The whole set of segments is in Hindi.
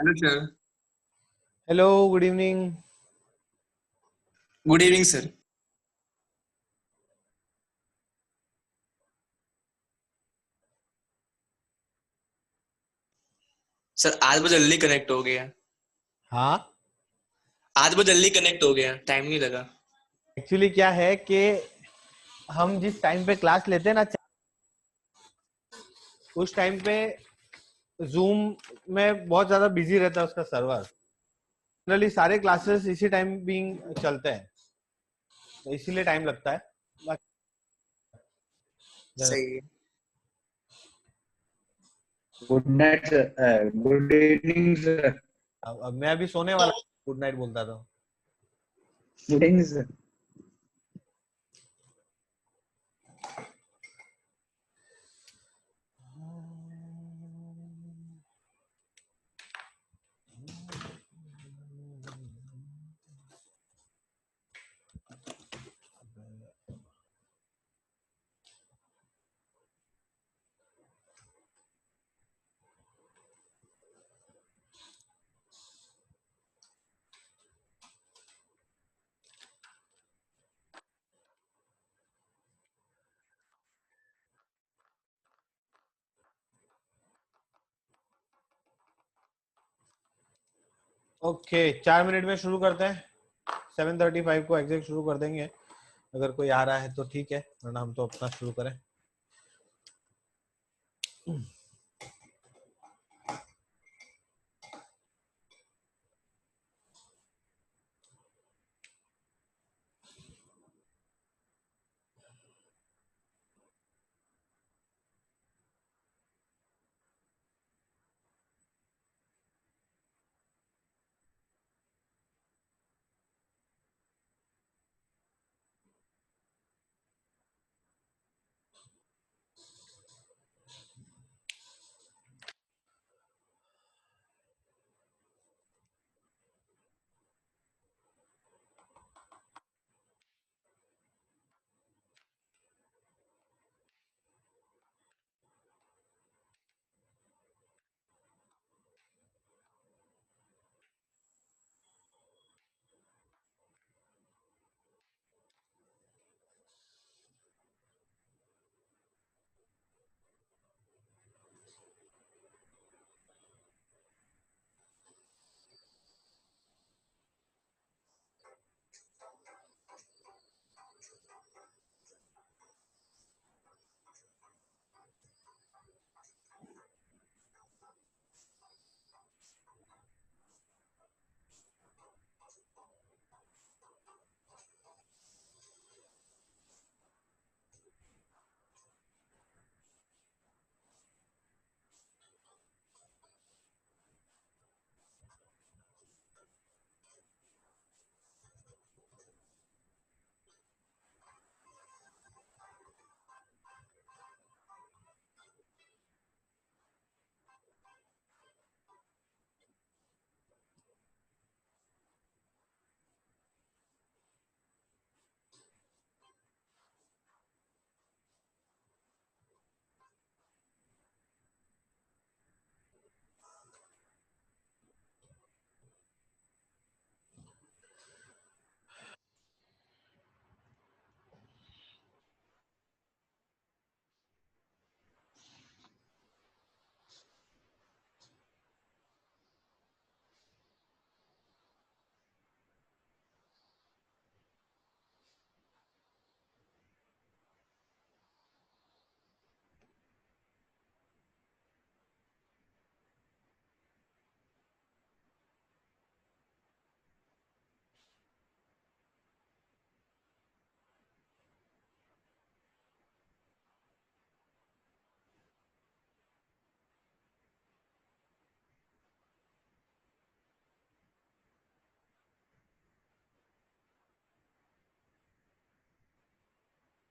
Hello sir. Hello, good evening. Good evening sir. Sir आज बहुत जल्दी कनेक्ट हो गया। हाँ, आज बहुत जल्दी कनेक्ट हो गया, टाइम नहीं लगा। एक्चुअली क्या है कि हम जिस टाइम पे क्लास लेते हैं ना, उस टाइम पे जूम में बहुत ज्यादा बिजी रहता है उसका सर्वर। जनरली सारे क्लासेस इसी टाइम बिंग चलते हैं, तो इसीलिए टाइम लगता है। सही है। Good night sir, good evening sir. अब मैं अभी सोने वाला, गुड नाइट बोलता था। Good evening sir. Okay, 4 minute में शुरू करते हैं। 7:35 को एग्जैक्ट शुरू कर देंगे। अगर कोई आ रहा है तो ठीक है, वरना हम तो अपना शुरू करें।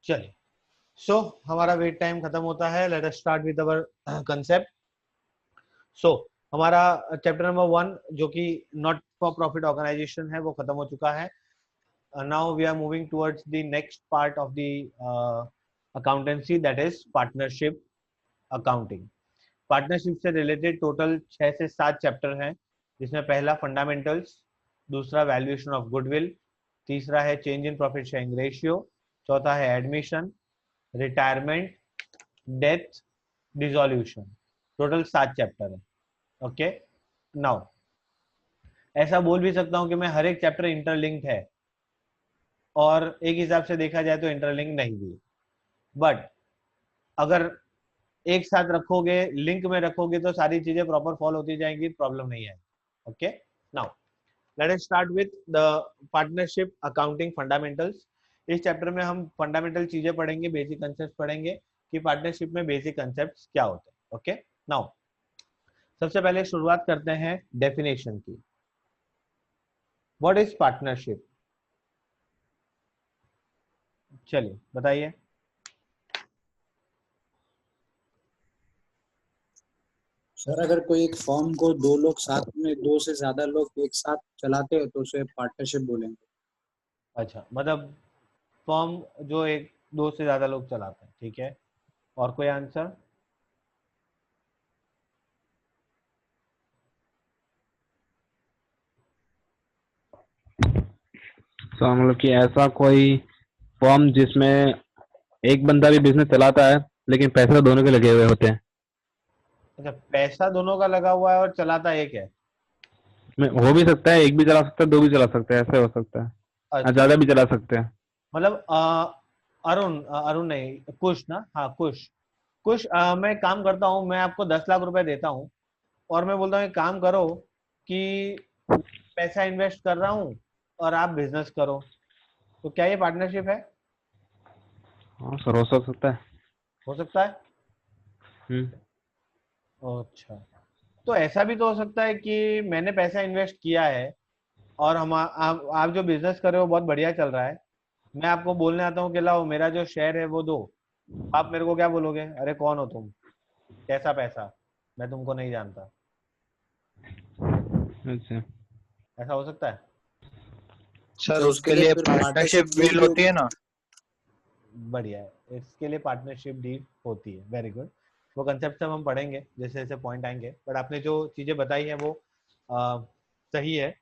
चलिए, सो हमारा वेट टाइम खत्म होता है। Let us start with our concept. So हमारा चैप्टर नंबर 1 जो कि नॉट फॉर प्रॉफिट ऑर्गेनाइजेशन है, वो खत्म हो चुका है। Now we are moving towards the next part of the accountancy, that is partnership accounting. Partnership से रिलेटेड टोटल 6 से 7 चैप्टर हैं। जिसमें पहला फंडामेंटल्स, दूसरा वैल्यूएशन ऑफ गुडविल, तीसरा है change in profit sharing ratio, चौथा है admission, retirement, death, dissolution. Total 7 chapter है। ओके, नाउ ऐसा बोल भी सकता हूं कि मैं हर एक चैप्टर इंटरलिंक्ड है, और एक हिसाब से देखा जाए तो इंटरलिंक नहीं भी, बट अगर एक साथ रखोगे, लिंक में रखोगे, तो सारी चीजें प्रॉपर फॉलो होती जाएंगी, प्रॉब्लम नहीं है। Okay, now let us start with the partnership accounting fundamentals. इस चैप्टर में हम फंडामेंटल चीजें पढ़ेंगे, बेसिक कंसेप्ट पढ़ेंगे कि पार्टनरशिप में बेसिक कंसेप्ट क्या होते हैं। ओके, नाउ सबसे पहले शुरुआत करते हैं डेफिनेशन की। What is partnership? चलिए बताइए। सर अगर कोई एक फॉर्म को दो लोग साथ में, दो से ज्यादा लोग एक साथ चलाते हैं तो उसे पार्टनरशिप बोलेंगे। अच्छा, मतलब फॉर्म जो एक दो से ज्यादा लोग चलाते हैं, ठीक है। और कोई आंसर? तो मतलब कि ऐसा कोई फॉर्म जिसमें एक बंदा भी बिजनेस चलाता है लेकिन पैसे तो दोनों के लगे हुए होते हैं। अच्छा, पैसा दोनों का लगा हुआ है और चलाता एक है। हो भी सकता है, एक भी चला सकता है, दो भी चला सकते हैं, ऐसे हो सकता है, अच्छा, ज्यादा भी चला सकते हैं। मतलब अरुण नहीं, कुश ना, हाँ कुश। कुश, मैं काम करता हूँ, मैं आपको 10 लाख रुपए देता हूँ, और मैं बोलता हूँ एक काम करो कि पैसा इन्वेस्ट कर रहा हूँ और आप बिजनेस करो, तो क्या ये पार्टनरशिप है? हाँ सर, हो सकता है। हो सकता है। हम्म। अच्छा, तो ऐसा भी तो हो सकता है कि मैंने पैसा इन्वेस्ट किया है, और आप जो बिजनेस कर रहे हो बहुत बढ़िया चल रहा है, मैं आपको बोलने आता हूँ कि लाओ मेरा जो शेयर है वो दो, आप मेरे को क्या बोलोगे? अरे कौन हो तुम, कैसा पैसा, मैं तुमको नहीं जानता। अच्छा। ऐसा हो सकता है। सर तो उसके लिए फिर पार्टनरशिप डील डील भी होती है ना। बढ़िया है, इसके लिए पार्टनरशिप डील होती है। Very good. वो कंसेप्ट सब हम पढ़ेंगे जैसे जैसे पॉइंट आएंगे, बट आपने जो चीजें बताई हैं वो सही है।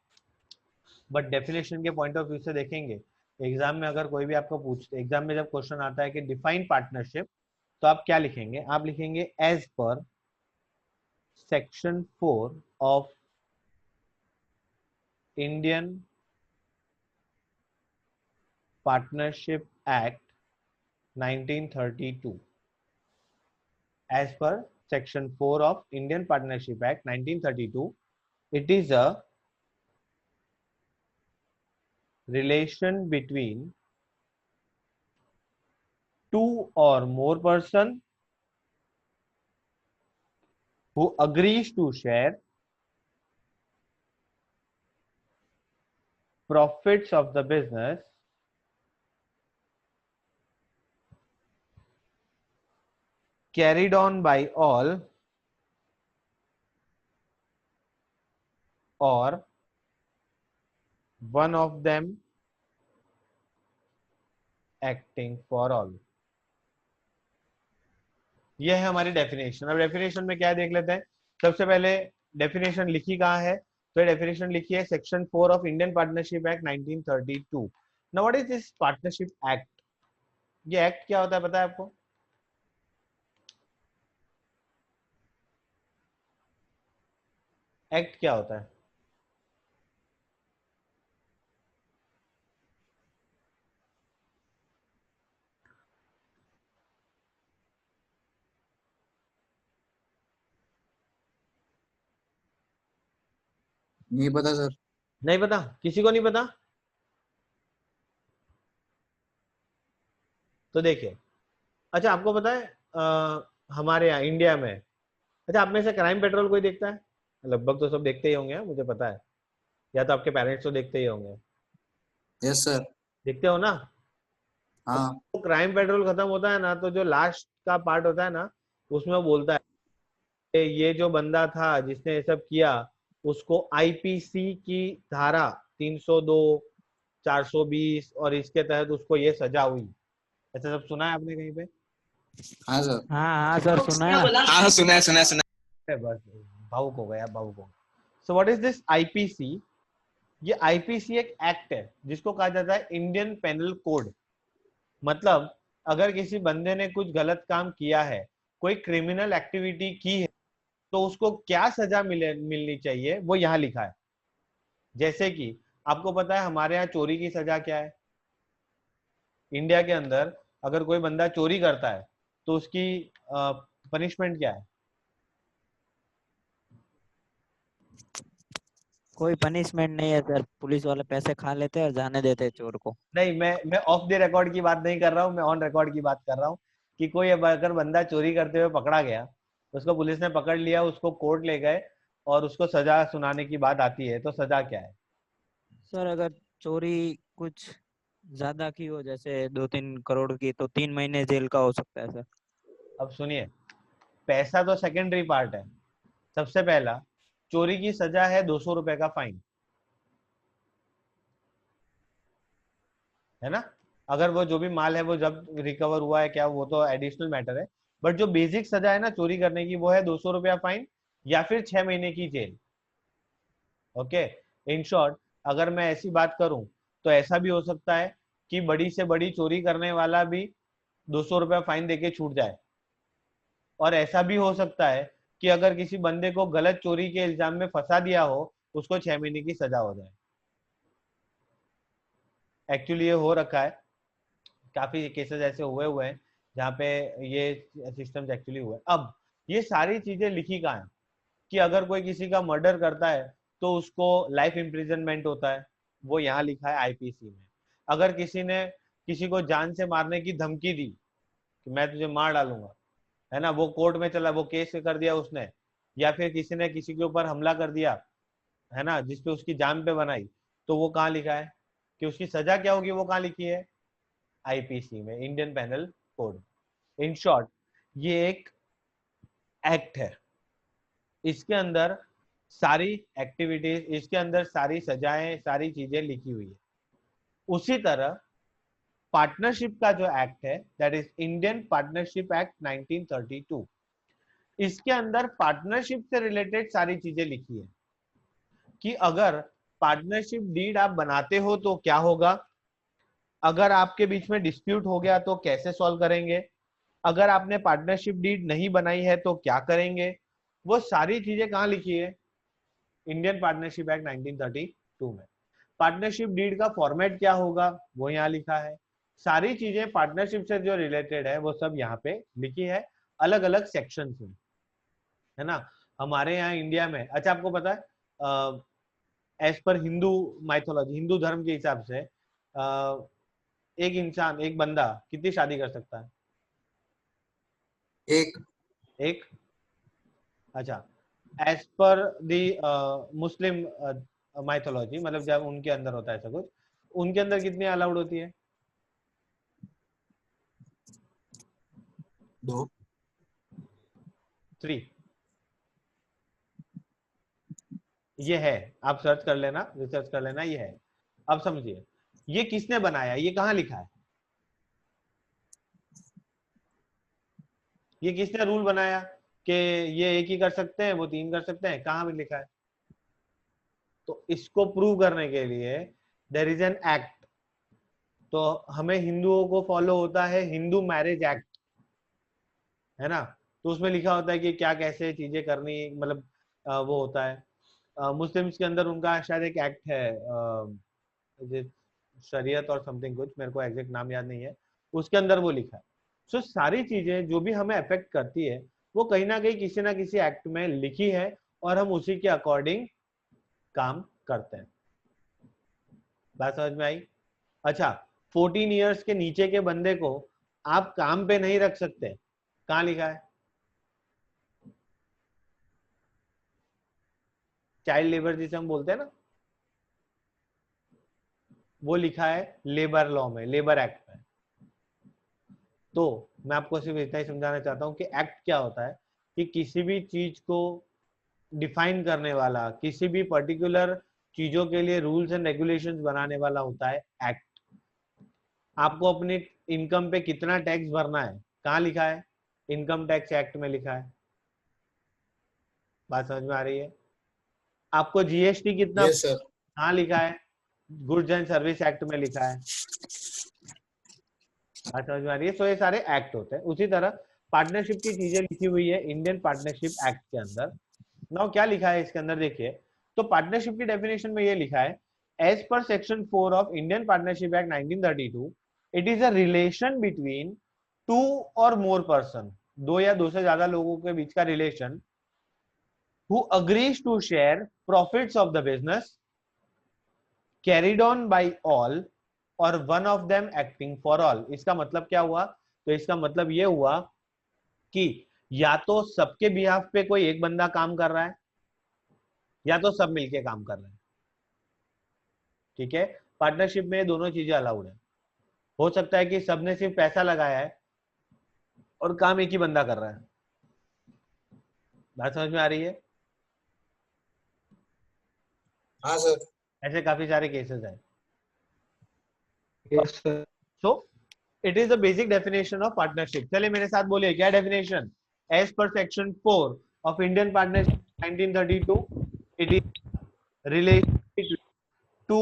बट डेफिनेशन के पॉइंट ऑफ व्यू से देखेंगे, एग्जाम में अगर कोई भी आपको पूछते, एग्जाम में जब क्वेश्चन आता है कि डिफाइन पार्टनरशिप, तो आप क्या लिखेंगे? आप लिखेंगे as per section 4 of Indian partnership act 1932। As per section 4 of Indian Partnership Act 1932, it is a relation between two or more person who agrees to share profits of the business carried on by all or one of them acting for all। यह है हमारी डेफिनेशन। अब डेफिनेशन में क्या देख लेते हैं। सबसे पहले डेफिनेशन लिखी कहाँ है? तो डेफिनेशन लिखी है section 4 of Indian partnership act 1932। Now what is this partnership act? ये एक्ट क्या होता है पता है आपको? एक्ट क्या होता है? नहीं पता सर। नहीं पता? किसी को नहीं पता? तो देखिए, अच्छा आपको पता है हमारे यहाँ इंडिया में, अच्छा आप में से क्राइम पेट्रोल कोई देखता है? लगभग तो सब देखते ही होंगे, मुझे पता है, या तो आपके पेरेंट्स तो देखते ही होंगे। Yes sir. देखते हो ना? हाँ। तो क्राइम पेट्रोल खत्म होता है ना, तो जो लास्ट का पार्ट होता है ना, उसमें वो बोलता है कि ये जो बंदा था जिसने ये सब किया, उसको आईपीसी की धारा 302, 420 और इसके तहत उसको ये सजा हुई। ऐसा सब सुना है आपने कहीं पे? हाँ सर। हाँ हाँ सर, सुना है ना। हाँ सुना है सुना है सुना बस भावुक हो गया, भावुक हो गया। So what is this IPC? ये आईपीसी एक एक्ट है जिसको कहा जाता है इंडियन पेनल कोड। मतलब अगर किसी बंदे ने कुछ गलत काम किया है, कोई क्रिमिनल एक्टिविटी की है, तो उसको क्या सजा मिलनी चाहिए वो यहाँ लिखा है। जैसे कि आपको पता है हमारे यहाँ चोरी की सजा क्या है? इंडिया के अंदर अगर कोई बंदा चोरी करता है तो उसकी पनिशमेंट क्या है? कोई पनिशमेंट नहीं है सर, पुलिस वाले पैसे खा लेते हैं और जाने देते हैं चोर को। नहीं, मैं ऑफ द रिकॉर्ड की बात नहीं कर रहा हूँ, मैं ऑन रिकॉर्ड की बात कर रहा हूँ कि कोई अगर बंदा चोरी करते हुए पकड़ा गया, उसको पुलिस ने पकड़ लिया, उसको कोर्ट ले गए और उसको सजा सुनाने की बात आती है, तो सजा क्या है? सर अगर चोरी कुछ ज्यादा की हो, जैसे 2-3 करोड़ की, तो 3 महीने जेल का हो सकता है सर। अब सुनिए, पैसा तो सेकेंडरी पार्ट है। सबसे पहला, चोरी की सजा है 200 रुपए का फाइन, है ना? अगर वो जो भी माल है वो जब रिकवर हुआ है क्या, वो तो एडिशनल मैटर है, बट जो बेसिक सजा है ना चोरी करने की, वो है 200 रुपया फाइन या फिर 6 महीने की जेल। ओके, इन शॉर्ट अगर मैं ऐसी बात करूं तो ऐसा भी हो सकता है कि बड़ी से बड़ी चोरी करने वाला भी 200 रुपया फाइन देके छूट जाए, और ऐसा भी हो सकता है कि अगर किसी बंदे को गलत चोरी के इल्जाम में फंसा दिया हो, उसको 6 महीने की सजा हो जाए। एक्चुअली ये हो रखा है, काफी केसेस ऐसे हुए हैं जहाँ पे ये सिस्टम्स एक्चुअली हुए। अब ये सारी चीजें लिखी कहाँ है कि अगर कोई किसी का मर्डर करता है तो उसको लाइफ इम्प्रिजनमेंट होता है, वो यहाँ लिखा है आईपीसी में। अगर किसी ने किसी को जान से मारने की धमकी दी कि मैं तुझे मार डालूंगा, है ना, वो कोर्ट में चला, वो केस कर दिया उसने, या फिर किसी ने किसी के ऊपर हमला कर दिया, है ना, जिसपे उसकी जान पे बनाई, तो वो कहाँ लिखा है कि उसकी सजा क्या होगी? वो कहाँ लिखी है? आईपीसी में, Indian penal code. In short ये एक एक्ट है, इसके अंदर सारी एक्टिविटीज, इसके अंदर सारी सजाएं, सारी चीजें लिखी हुई है। उसी तरह पार्टनरशिप का जो एक्ट है, that is Indian partnership act 1932, इसके अंदर पार्टनरशिप से रिलेटेड सारी चीजें लिखी है कि अगर पार्टनरशिप डीड आप बनाते हो तो क्या होगा, अगर आपके बीच में डिस्प्यूट हो गया तो कैसे सॉल्व करेंगे, अगर आपने पार्टनरशिप डीड नहीं बनाई है तो क्या करेंगे, वो सारी चीजें कहाँ लिखी है? इंडियन पार्टनरशिप एक्ट 1932 में। पार्टनरशिप डीड का फॉर्मेट क्या होगा वो यहाँ लिखा है। सारी चीजें पार्टनरशिप से जो रिलेटेड है वो सब यहाँ पे लिखी है, अलग अलग सेक्शन में, है ना। हमारे यहाँ इंडिया में, अच्छा आपको पता है एज पर हिंदू माइथोलॉजी, हिंदू धर्म के हिसाब से एक इंसान, एक बंदा कितनी शादी कर सकता है? एक। अच्छा, एज पर दी मुस्लिम माइथोलॉजी, मतलब जब उनके अंदर होता है ऐसा कुछ, उनके अंदर कितनी अलाउड होती है? 2। 3। ये है, आप सर्च कर लेना, रिसर्च कर लेना, ये है। अब समझिए ये किसने बनाया, ये कहाँ लिखा है? ये किसने रूल बनाया कि ये एक ही कर सकते हैं, वो 3 कर सकते हैं? कहाँ भी लिखा है? तो इसको प्रूव करने के लिए देयर इज एन एक्ट। तो हमें हिंदुओं को फॉलो होता है हिंदू मैरिज एक्ट, है ना। तो उसमें लिखा होता है कि क्या कैसे चीजें करनी, मतलब वो होता है। मुस्लिम्स के अंदर उनका शायद एक एक्ट है, शरीयत और समथिंग कुछ, मेरे को एग्जैक्ट नाम याद नहीं है, उसके अंदर वो लिखा है। सो सारी चीजें जो भी हमें अफेक्ट करती है वो कहीं ना कहीं किसी ना किसी एक्ट में लिखी है और हम उसी के अकॉर्डिंग काम करते हैं। बात समझ में आई? अच्छा, 14 इयर्स के नीचे के बंदे को आप काम पे नहीं रख सकते, कहाँ लिखा है? चाइल्ड लेबर जिसे हम बोलते हैं ना, वो लिखा है लेबर लॉ में, लेबर एक्ट में। तो मैं आपको सिर्फ इतना ही समझाना चाहता हूं कि एक्ट क्या होता है, कि किसी भी चीज को डिफाइन करने वाला, किसी भी पर्टिकुलर चीजों के लिए रूल्स एंड रेगुलेशंस बनाने वाला होता है एक्ट। आपको अपनी इनकम पे कितना टैक्स भरना है कहाँ लिखा है? इनकम टैक्स एक्ट में लिखा है। बात समझ में आ रही है? आपको जीएसटी कितना यस सर। कहाँ लिखा है? गुड्स एंड सर्विस एक्ट में लिखा है। बात समझ में आ रही है? सो ये सारे एक्ट होते हैं। उसी तरह पार्टनरशिप की चीजें लिखी हुई है इंडियन पार्टनरशिप एक्ट के अंदर। नाउ क्या लिखा है इसके अंदर देखिए, तो पार्टनरशिप की डेफिनेशन में ये लिखा है, as per section 4 of Indian partnership act 1932, it is a relation between two और मोर पर्सन, दो या दो से ज्यादा लोगों के बीच का relation, who agrees to share profits of the business carried on by all or one of them acting for all। इसका मतलब क्या हुआ? तो इसका मतलब ये हुआ कि या तो सबके बिहाफ पे कोई एक बंदा काम कर रहा है या तो सब मिलके काम कर रहे हैं। ठीक है, पार्टनरशिप में दोनों चीजें अलाउड है। हो सकता है कि सबने सिर्फ पैसा लगाया है और काम एक ही बंदा कर रहा है। बात समझ में आ रही है? हाँ सर। ऐसे काफी सारे केसेस हैं। Yes sir. So it is the basic definition of partnership. चलिए मेरे साथ बोलिए, क्या definition? As per section 4 of Indian partnership 1932, it is relation between two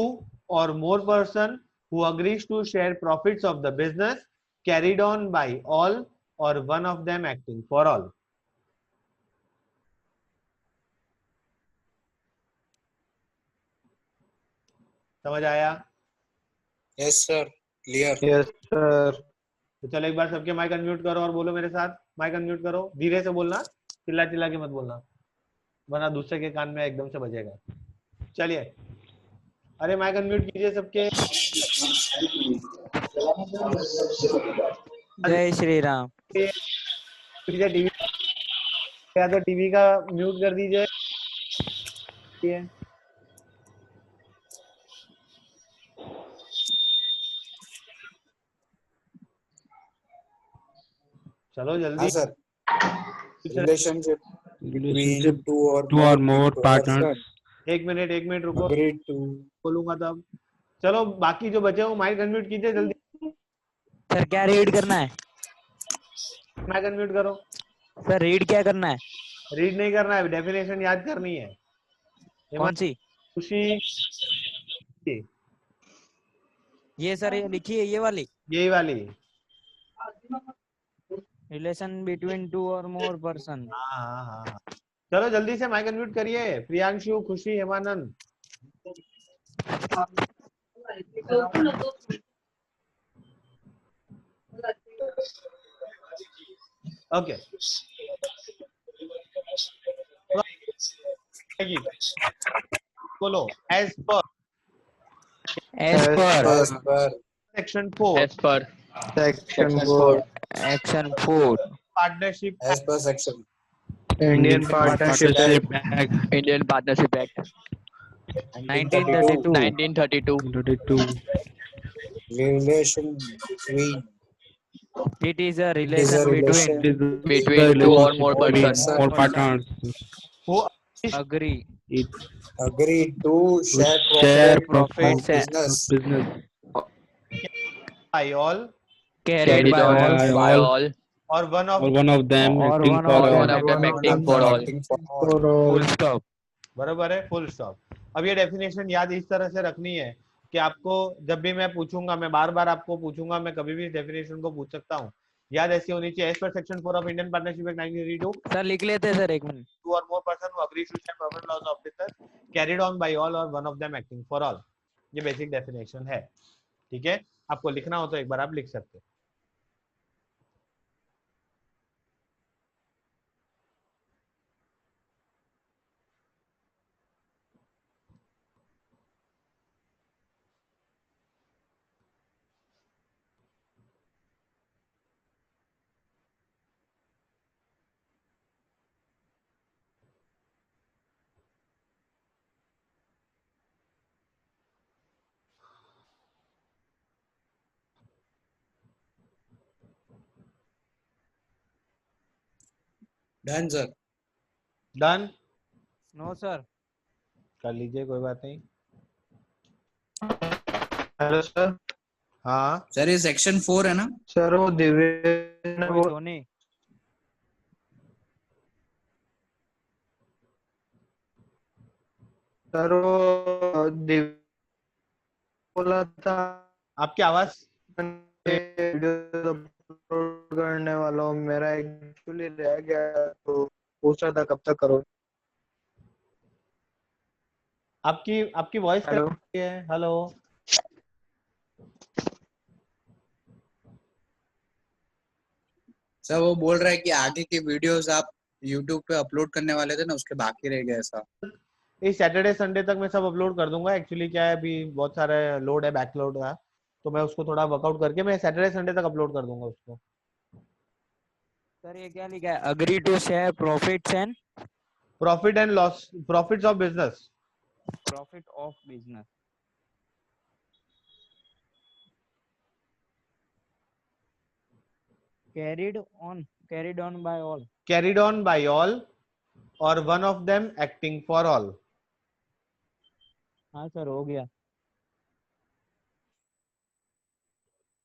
और more person who agrees to share profits of the business carried on by all or one of them acting for all। समझ आया? Yes sir, clear. Yes sir. तो चलो एक बार सबके माइक अनम्यूट करो और बोलो मेरे साथ। माइक अनम्यूट करो, धीरे से बोलना, चिल्ला चिल्ला के मत बोलना, वरना दूसरे के कान में एकदम से बजेगा। चलिए, अरे माइक अनम्यूट कीजिए सबके। जय श्री राम। टीवी या तो टीवी का म्यूट कर दीजिए। चलो हाँ जल्दी। Sir. Relationship Relationship between two or two or more people partners। एक मिनट रुको, agreed to। बोलूंगा तब। चलो बाकी जो बचे हो माइक अनम्यूट कीजिए जल्दी। सर क्या रीड करना है? माइक अनम्यूट करो। सर रीड क्या करना है? रीड नहीं करना है, डेफिनेशन याद करनी है। कौन सी? खुशी, ये सर ये लिखी है, ये वाली यही वाली। रिलेशन बिटवीन टू और मोर पर्सन। हाँ। चलो जल्दी से माइक अनम्यूट करिए। प्रियांशु, खुशी, हेमानंद। ओके, बोलो। As per section 4 As per section 4 action 4 partnership as per section Indian partnership Act Indian Partnership Act 1932 1932, 32। relation between it is a is a relation relation between between two or more persons More partners who agree agreed to share share profits of and business by all carried by all by all or one of or one of them or acting one for of or them one of them acting for all। acting for all। full stop। बराबर है, फुल स्टॉप। अब ये डेफिनेशन याद इस तरह से रखनी है कि आपको जब भी मैं पूछूंगा, मैं बार बार आपको पूछूंगा, मैं कभी भी डेफिनेशन को पूछ सकता हूँ, याद ऐसी होनी चाहिए। As per section 4 of Indian partnership act 1932, sir लिख लेते हैं सर, एक minute. two or more person who agrees to share profit loss of business carried on by all or one of them acting for all। ये बेसिक डेफिनेशन है। ठीक है, आपको लिखना हो तो एक बार आप लिख सकते हैं। Done sir. Done no sir. कर लीजिए, कोई बात नहीं। Hello sir. हाँ सर ये सेक्शन 4 है ना? सर वो दिव्य ने कोई धोनी सर वो बोला था आपकी आवाज वीडियो अपलोड करने वाला हूँ, मेरा एक्चुअली रह गया तो पूछ रहा था कब तक करो। आपकी आपकी वॉइस हेलो है। हेलो सर वो बोल रहा है कि आगे की वीडियोस आप यूट्यूब पे अपलोड करने वाले थे ना, उसके बाकी रह गया ऐसा। इस सैटरडे संडे तक मैं सब अपलोड कर दूंगा। एक्चुअली क्या है, अभी बहुत सारा लोड है, बैकलोड का, तो मैं उसको थोड़ा वर्कआउट करके मैं सैटरडे संडे तक अपलोड कर दूंगा उसको। सर ये क्या लिखा है? Agree to share profits and profit and loss, profits of business. Profit of business. Carried on by all. Carried on by all or one of them acting for all. हाँ सर हो गया।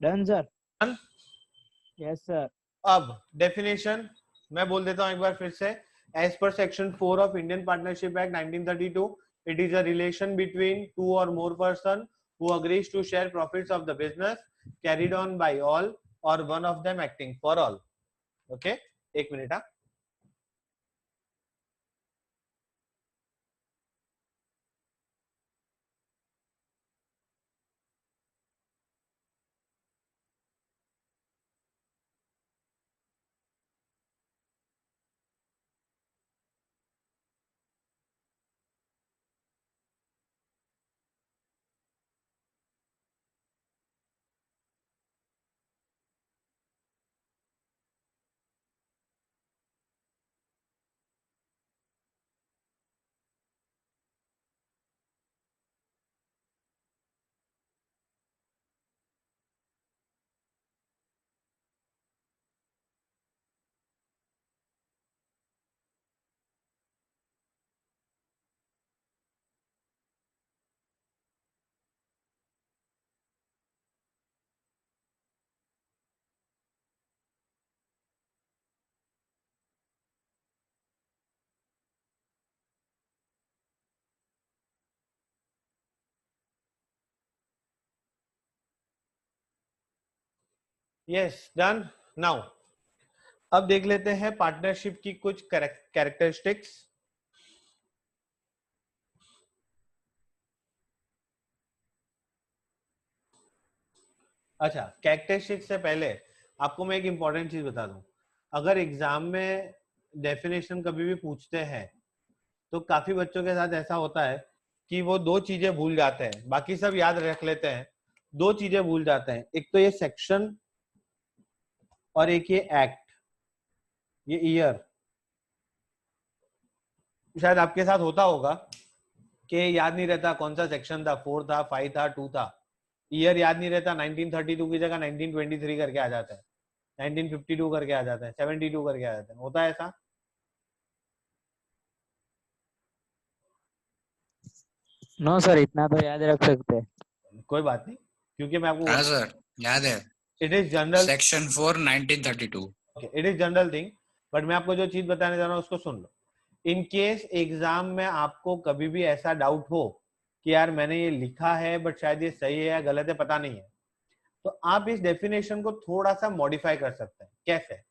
Done sir. Yes sir. अब डेफिनेशन मैं बोल देता हूं एक बार फिर से। As per section 4 of Indian partnership act 1932, it is a relation between two or more person who agrees to share profits of the business carried on by all or one of them acting for all. Okay, एक मिनट। हाँ, यस डन। नाउ अब देख लेते हैं पार्टनरशिप की कुछ कैरेक्टरिस्टिक्स। अच्छा, कैरेक्टरिस्टिक्स से पहले आपको मैं एक इंपॉर्टेंट चीज बता दूं। अगर एग्जाम में डेफिनेशन कभी भी पूछते हैं तो काफी बच्चों के साथ ऐसा होता है कि वो दो चीजें भूल जाते हैं, बाकी सब याद रख लेते हैं, दो चीजें भूल जाते हैं। एक तो ये सेक्शन और एक ये एक्ट, ये ईयर। शायद आपके साथ होता होगा कि याद नहीं रहता कौन सा सेक्शन था, 4 था, 5 था, 2 था। ईयर याद नहीं रहता, 1932 की जगह 1923 करके आ जाता है, 1952 करके आ जाता है, 72 करके आ जाता है। होता है ऐसा? नो सर इतना तो याद रख सकते हैं। कोई बात नहीं, क्योंकि मैं आपको हाँ सर याद है, it is general, section 4 1932। It is general thing. But मैं आपको जो चीज बताने जा रहा हूँ उसको सुन लो। इन केस एग्जाम में आपको कभी भी ऐसा डाउट हो कि यार मैंने ये लिखा है बट शायद ये सही है या गलत है, पता नहीं है, तो आप इस डेफिनेशन को थोड़ा सा मॉडिफाई कर सकते हैं। कैसे?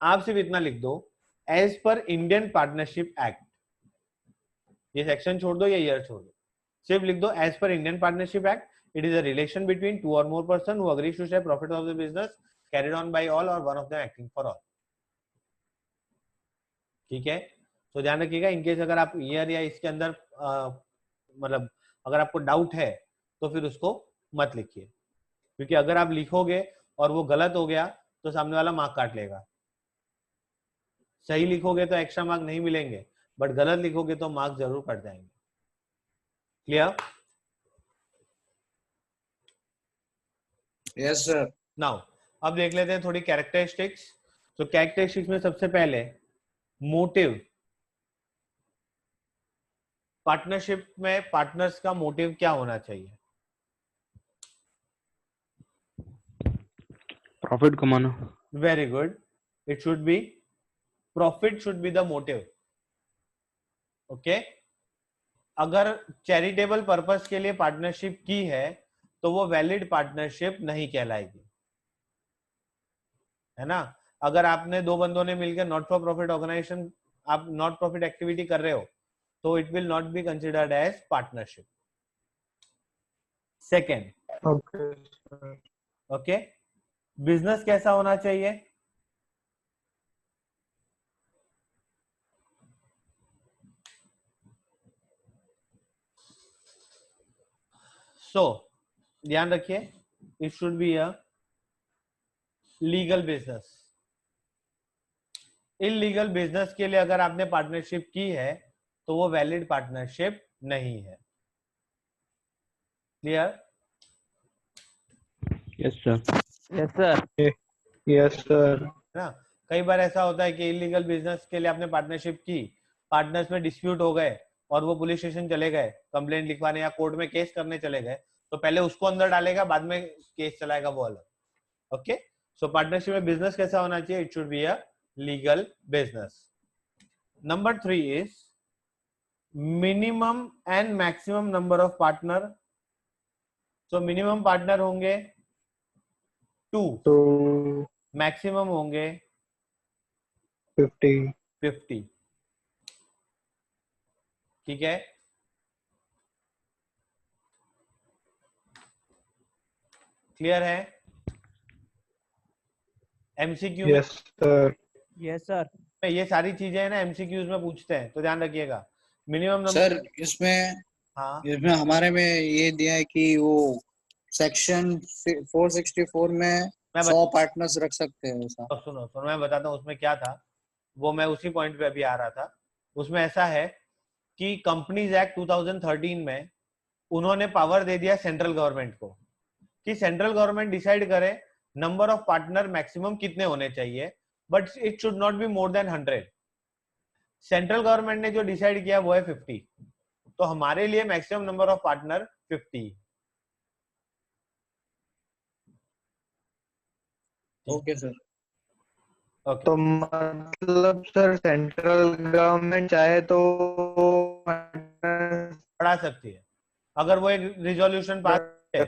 आप सिर्फ इतना लिख दो, as per Indian partnership act. ये सेक्शन छोड़ दो या ईयर छोड़ दो, सिर्फ लिख दो as per Indian partnership act, it is a relation between two और more person who agrees to share profit of the business carried on by all or one of them acting for all. ठीक है, तो ध्यान रखिएगा। इनकेस अगर आप ईयर या इसके अंदर मतलब अगर आपको डाउट है तो फिर उसको मत लिखिए, क्योंकि अगर आप लिखोगे और वो गलत हो गया तो सामने वाला मार्क काट लेगा। सही लिखोगे तो एक्स्ट्रा मार्क नहीं मिलेंगे, बट गलत लिखोगे तो मार्क जरूर कट जाएंगे। क्लियर? Yes sir. नाउ अब देख लेते हैं थोड़ी कैरेक्टरिस्टिक्स। तो कैरेक्टरिस्टिक्स में सबसे पहले मोटिव। पार्टनरशिप में पार्टनर्स का मोटिव क्या होना चाहिए? प्रॉफिट कमाना। Very good, it should B profit, should be the motive. Okay, अगर चैरिटेबल पर्पस के लिए पार्टनरशिप की है तो वो वैलिड पार्टनरशिप नहीं कहलाएगी, है ना। अगर आपने दो बंदों ने मिलकर नॉट फॉर प्रॉफिट ऑर्गेनाइजेशन, आप नॉट प्रॉफिट एक्टिविटी कर रहे हो, तो it will not be considered as partnership. Second, okay sir. Okay, business कैसा होना चाहिए? सो ध्यान रखिए, it should be a legal business. Illegal business के लिए अगर आपने पार्टनरशिप की है तो वो वैलिड पार्टनरशिप नहीं है। Clear? Yes sir. Yes sir. Yes sir. ना, कई बार ऐसा होता है कि इलीगल बिजनेस के लिए आपने पार्टनरशिप की, पार्टनर्स में डिस्प्यूट हो गए और वो पुलिस स्टेशन चले गए कंप्लेंट लिखवाने या कोर्ट में केस करने चले गए, तो पहले उसको अंदर डालेगा, बाद में केस चलाएगा वो अलग। ओके, सो पार्टनरशिप में बिजनेस कैसा होना चाहिए? It should be a legal business. Number 3 is minimum and maximum number of partner. So minimum partner होंगे 2, तो मैक्सिमम होंगे 50। 50। ठीक है, क्लियर है? MCQ yes sir. Yes sir. में ये सारी चीजें है ना, एमसीक्यूज में पूछते हैं, तो ध्यान रखिएगा। मिनिमम सर नंबर, इसमें हाँ इसमें हमारे में ये दिया है कि वो सेक्शन 464 में मैं 100 पार्टनर्स रख सकते हैं ऐसा। सुनो सुनो, मैं बताता हूँ उसमें क्या था, वो मैं उसी पॉइंट पे अभी आ रहा था। उसमें ऐसा है कि कंपनीज एक्ट 2013 में उन्होंने पावर दे दिया सेंट्रल गवर्नमेंट को कि सेंट्रल गवर्नमेंट डिसाइड करे नंबर ऑफ पार्टनर मैक्सिमम कितने होने चाहिए, but it should not be more than 100। Central government ने जो डिसाइड किया वो है 50, तो हमारे लिए maximum number of partner 50। Okay sir. Okay, तो मतलब सर सेंट्रल गवर्नमेंट चाहे तो बढ़ा सकती है अगर वो एक रिजोल्यूशन पास है,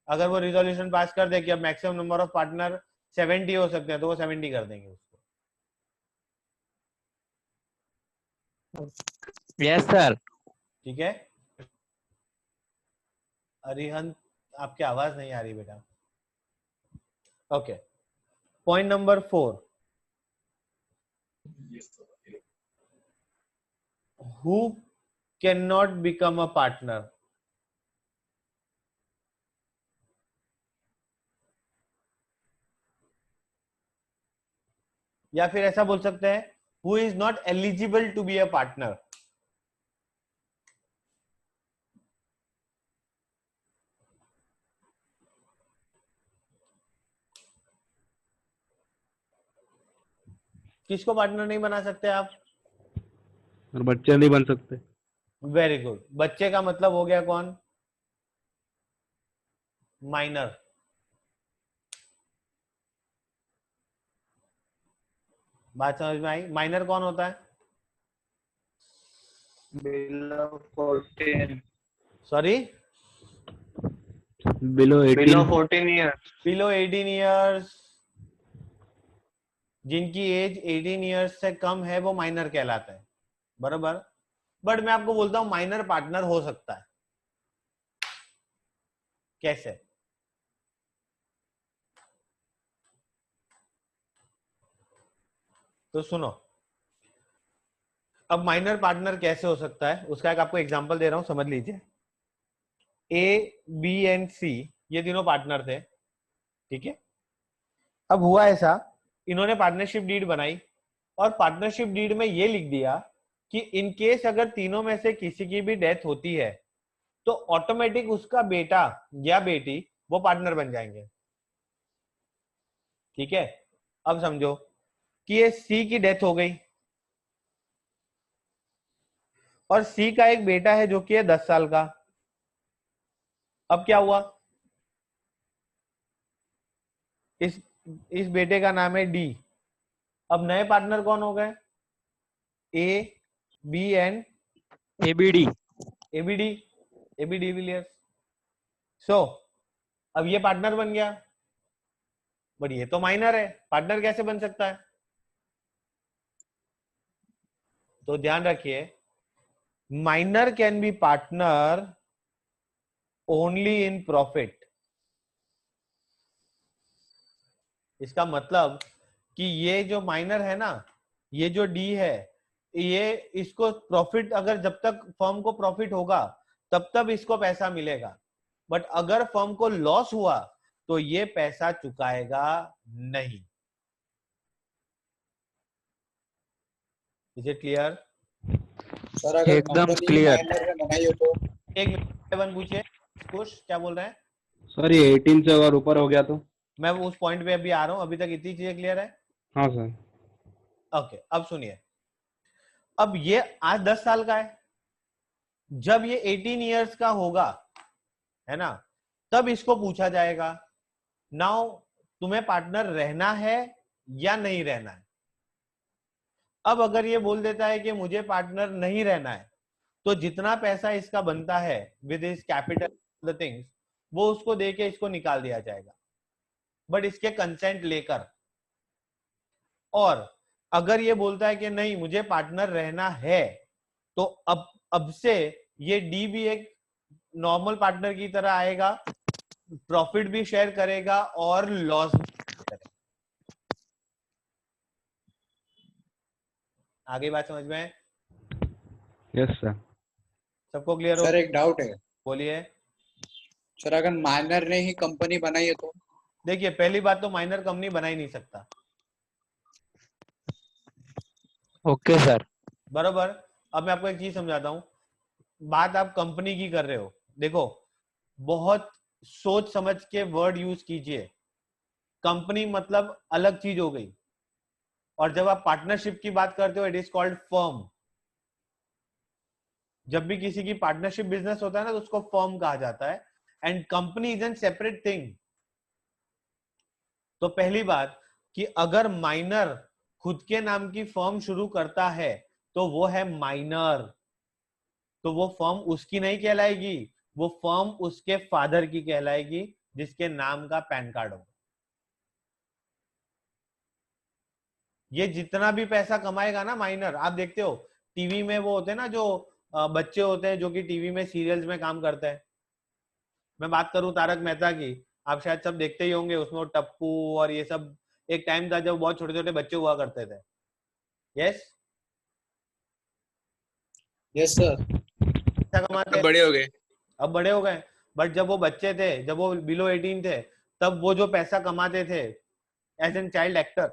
अगर वो रिजोल्यूशन पास कर दे कि अब मैक्सिमम नंबर ऑफ पार्टनर 70 हो सकते हैं, तो वो 70 कर देंगे उसको। Yes sir. ठीक है, अरिहंत आपकी आवाज नहीं आ रही बेटा। Okay, point number 4, who cannot become a partner? या फिर ऐसा बोल सकते हैं who is not eligible to be a partner? किसको पार्टनर नहीं बना सकते आप? और बच्चे नहीं बन सकते। वेरी गुड, बच्चे का मतलब हो गया कौन? माइनर। बात समझ में आई? माइनर कौन होता है? Below 14 sorry, below 18। 14 years. Below 18 years, जिनकी एज 18 ईयर्स से कम है वो माइनर कहलाता है, बराबर। बट मैं आपको बोलता हूं माइनर पार्टनर हो सकता है। कैसे? तो सुनो, अब माइनर पार्टनर कैसे हो सकता है उसका एक आपको एग्जांपल दे रहा हूं, समझ लीजिए। ए, बी एंड सी ये तीनों पार्टनर थे, ठीक है। अब हुआ ऐसा, इन्होंने पार्टनरशिप डीड बनाई और पार्टनरशिप डीड में ये लिख दिया कि इन केस अगर तीनों में से किसी की भी डेथ होती है तो ऑटोमेटिक उसका बेटा या बेटी वो पार्टनर बन जाएंगे। ठीक है, अब समझो कि ये सी की डेथ हो गई और सी का एक बेटा है जो कि है 10 साल का। अब क्या हुआ, इस बेटे का नाम है डी। अब नए पार्टनर कौन हो गए? A, B and ABD. ABD, AB de Villiers. So अब ये पार्टनर बन गया, बट ये तो माइनर है, पार्टनर कैसे बन सकता है? तो ध्यान रखिए, minor can be partner only in profit. इसका मतलब कि ये जो माइनर है ना, ये जो डी है, ये इसको प्रॉफिट, अगर जब तक फर्म को प्रॉफिट होगा तब तक इसको पैसा मिलेगा, बट अगर फर्म को लॉस हुआ तो ये पैसा चुकाएगा नहीं। Is it clear? सर अगर एकदम कंपनी clear। माइनर में बनाई हो तो? एक मिनट पूछिए, कुछ क्या बोल रहे हैं? सर ये 18 से अगर ऊपर हो गया तो? मैं उस पॉइंट पे अभी आ रहा हूं, अभी तक इतनी चीजें क्लियर है? हाँ सर। ओके, अब सुनिए, अब ये आज 10 साल का है, जब ये 18 इयर्स का होगा, है ना, तब इसको पूछा जाएगा, नाउ तुम्हें पार्टनर रहना है या नहीं रहना है? अब अगर ये बोल देता है कि मुझे पार्टनर नहीं रहना है, तो जितना पैसा इसका बनता है with his capital the things, वो उसको देके इसको निकाल दिया जाएगा, बट इसके कंसेंट लेकर। और अगर ये बोलता है कि नहीं मुझे पार्टनर रहना है, तो अब से ये डी भी एक नॉर्मल पार्टनर की तरह आएगा, प्रॉफिट भी शेयर करेगा और लॉस भी करेगा। आगे बात समझ में? Yes sir. सबको क्लियर हो? सर एक डाउट है, बोलिए। सर अगर माइनर ने ही कंपनी बनाई है तो? देखिए, पहली बात तो माइनर कंपनी बना ही नहीं सकता, ओके सर। बरोबर। अब मैं आपको एक चीज समझाता हूं, बात आप कंपनी की कर रहे हो, देखो बहुत सोच समझ के वर्ड यूज कीजिए। कंपनी मतलब अलग चीज हो गई, और जब आप पार्टनरशिप की बात करते हो, इट इज कॉल्ड फर्म। जब भी किसी की पार्टनरशिप बिजनेस होता है ना, तो उसको फर्म कहा जाता है, and company is an separate thing. तो पहली बात कि अगर माइनर खुद के नाम की फर्म शुरू करता है तो वो है माइनर, तो वो फर्म उसकी नहीं कहलाएगी, वो फर्म उसके फादर की कहलाएगी, जिसके नाम का पैन कार्ड होगा। ये जितना भी पैसा कमाएगा ना माइनर, आप देखते हो टीवी में वो होते हैं ना, जो बच्चे होते हैं जो कि टीवी में सीरियल्स में काम करते हैं। मैं बात करूं तारक मेहता की, आप शायद सब देखते ही होंगे, उसमें वो टप्पू और ये सब, एक टाइम था जब बहुत छोटे छोटे बच्चे हुआ करते थे। Yes, yes sir. पैसा कमाते, अब बड़े हो गए। अब बड़े हो गए, बट जब वो बच्चे थे, जब वो बिलो 18 थे, तब वो जो पैसा कमाते थे एज एन चाइल्ड एक्टर,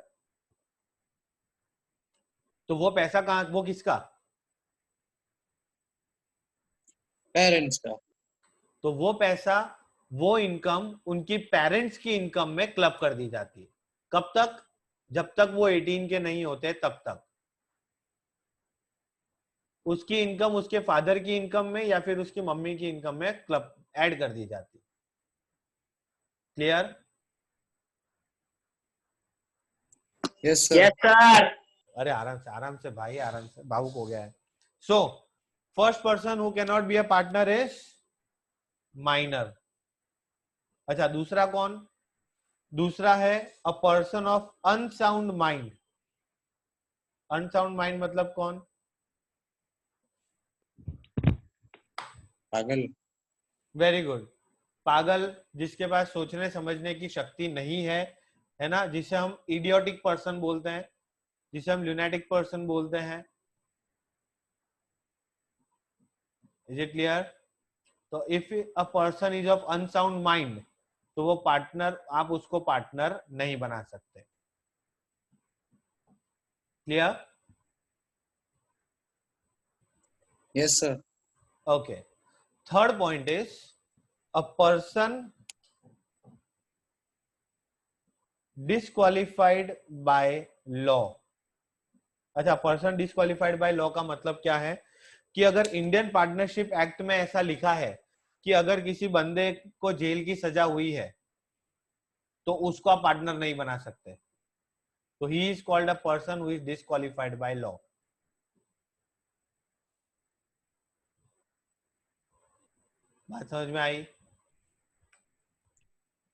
तो वो पैसा कहाँ, वो किसका? पेरेंट्स का। तो वो पैसा, वो इनकम उनकी पेरेंट्स की इनकम में क्लब कर दी जाती है। कब तक? जब तक वो 18 के नहीं होते तब तक। उसकी इनकम उसके फादर की इनकम में या फिर उसकी मम्मी की इनकम में क्लब ऐड कर दी जाती है। क्लियर? Yes sir. अरे आराम से भाई, आराम से, भावुक हो गया है। So first person who can not be a partner is minor. अच्छा, दूसरा कौन? दूसरा है a person of unsound mind. Unsound mind मतलब कौन? पागल। Very good. पागल, जिसके पास सोचने समझने की शक्ति नहीं है ना, जिसे हम इडियोटिक पर्सन बोलते हैं, जिसे हम ल्यूनेटिक पर्सन बोलते हैं। Is it clear? तो if a person is of unsound mind, तो वो पार्टनर, आप उसको पार्टनर नहीं बना सकते। Clear? Yes sir. Okay. Third point is a person disqualified by law. अच्छा, पर्सन डिस्क्वालिफाइड बाय लॉ का मतलब क्या है कि अगर इंडियन पार्टनरशिप एक्ट में ऐसा लिखा है कि अगर किसी बंदे को जेल की सजा हुई है तो उसको आप पार्टनर नहीं बना सकते, तो he is called a person who is disqualified by law. बात समझ में आई?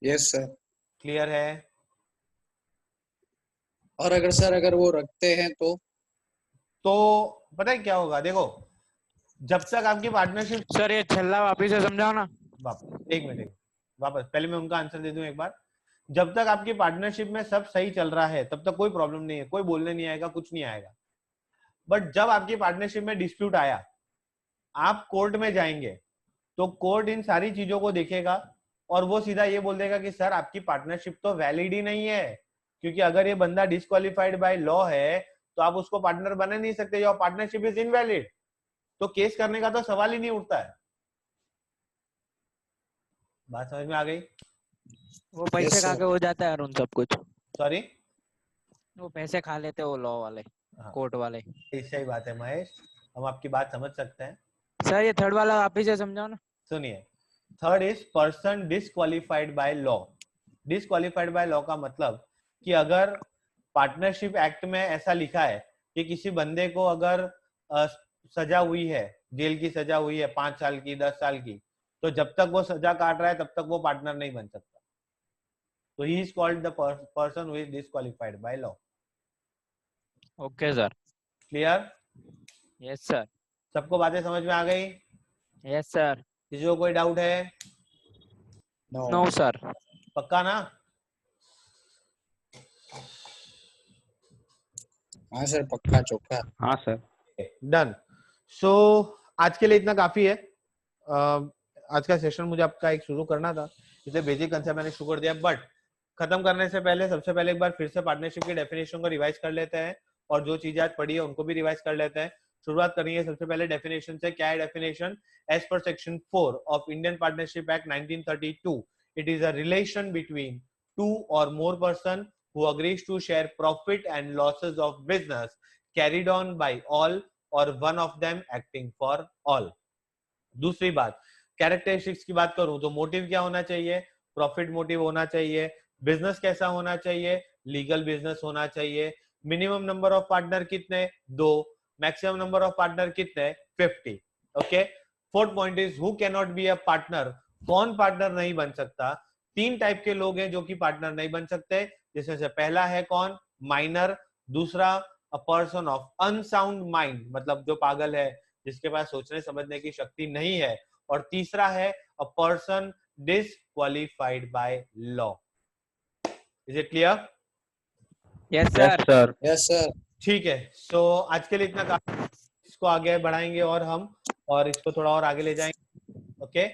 Yes sir. क्लियर है? और अगर सर अगर वो रखते हैं तो पता है क्या होगा, देखो जब तक आपकी पार्टनरशिप, सर ये छल्ला वापिस से समझाओ ना। एक मिनट वापस, पहले मैं उनका आंसर दे दूं एक बार। जब तक आपकी पार्टनरशिप में सब सही चल रहा है तब तक कोई प्रॉब्लम नहीं है, कोई बोलने नहीं आएगा, कुछ नहीं आएगा। बट जब आपकी पार्टनरशिप में डिस्प्यूट आया, आप कोर्ट में जाएंगे तो कोर्ट इन सारी चीजों को देखेगा और वो सीधा ये बोल देगा कि सर आपकी पार्टनरशिप तो वैलिड ही नहीं है, क्योंकि अगर ये बंदा डिस्क्वालिफाइड बाय लॉ है तो आप उसको पार्टनर बना नहीं सकते, योर पार्टनरशिप इज इनवैलिड। तो केस करने का तो सवाल ही नहीं उठता है। बात समझ में आ गई? वो पैसे खा के हो जाता है अरुण सब कुछ। सॉरी, वो पैसे खा लेते हैं वो लॉ वाले, कोर्ट वाले। सही बात है महेश, हम आपकी बात समझ सकते हैं। सर ये थर्ड वाला वापिस से समझाओ ना। सुनिए, third is person disqualified by law. Disqualified by law का मतलब कि अगर पार्टनरशिप एक्ट में ऐसा लिखा है कि किसी बंदे को अगर सजा हुई है, जेल की सजा हुई है 5 साल की, 10 साल की, तो जब तक वो सजा काट रहा है तब तक वो पार्टनर नहीं बन सकता। तो he is called the person who is disqualified by law. Okay sir. Clear? Yes sir. सबको बातें समझ में आ गई? Yes sir. किसी को कोई डाउट है? No sir. पक्का ना? हाँ सर, पक्का चौका। हाँ सर। डन। सो आज के लिए इतना काफी है। आज का सेशन मुझे आपका एक शुरू करना था, इसलिए बेसिक कंसेप्ट मैंने शुरू कर दिया। बट खत्म करने से पहले सबसे पहले एक बार फिर से पार्टनरशिप की डेफिनेशन को रिवाइज कर लेते हैं और जो चीजें आज पढ़ी है उनको भी रिवाइज कर लेते हैं। शुरुआत करेंगे सबसे पहले डेफिनेशन से। क्या है definition? As per section 4 of Indian partnership act 1932, it is a relation between two और more person who agrees to share profit and losses of business carried on by all or one of them acting for all. दूसरी बात, कैरेक्टरिस्टिक्स की बात करूं तो मोटिव क्या होना चाहिए? प्रॉफिट मोटिव होना चाहिए। बिजनेस कैसा होना चाहिए? लीगल बिजनेस होना चाहिए। मिनिमम नंबर ऑफ पार्टनर कितने? 2। मैक्सिमम नंबर ऑफ पार्टनर कितने? 50। Okay. Fourth point is who can not be a partner. कौन पार्टनर नहीं बन सकता? 3 टाइप के लोग हैं जो कि पार्टनर नहीं बन सकते, जिसमें से पहला है कौन? माइनर। दूसरा a person of unsound mind, मतलब जो पागल है, जिसके पास सोचने समझने की शक्ति नहीं है। और तीसरा है अ person disqualified by law. Is it clear? Yes yes sir. Sir. Yes sir. ठीक है। सो आज के लिए इतना काफी। इसको आगे बढ़ाएंगे और हम और इसको थोड़ा और आगे ले जाएंगे। Okay,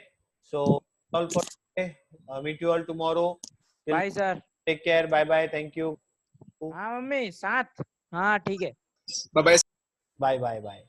so all for meet you all tomorrow. Bye sir. Take care, bye bye, thank you. हाँ मम्मी साथ। हाँ ठीक है। Bye bye. Bye bye bye.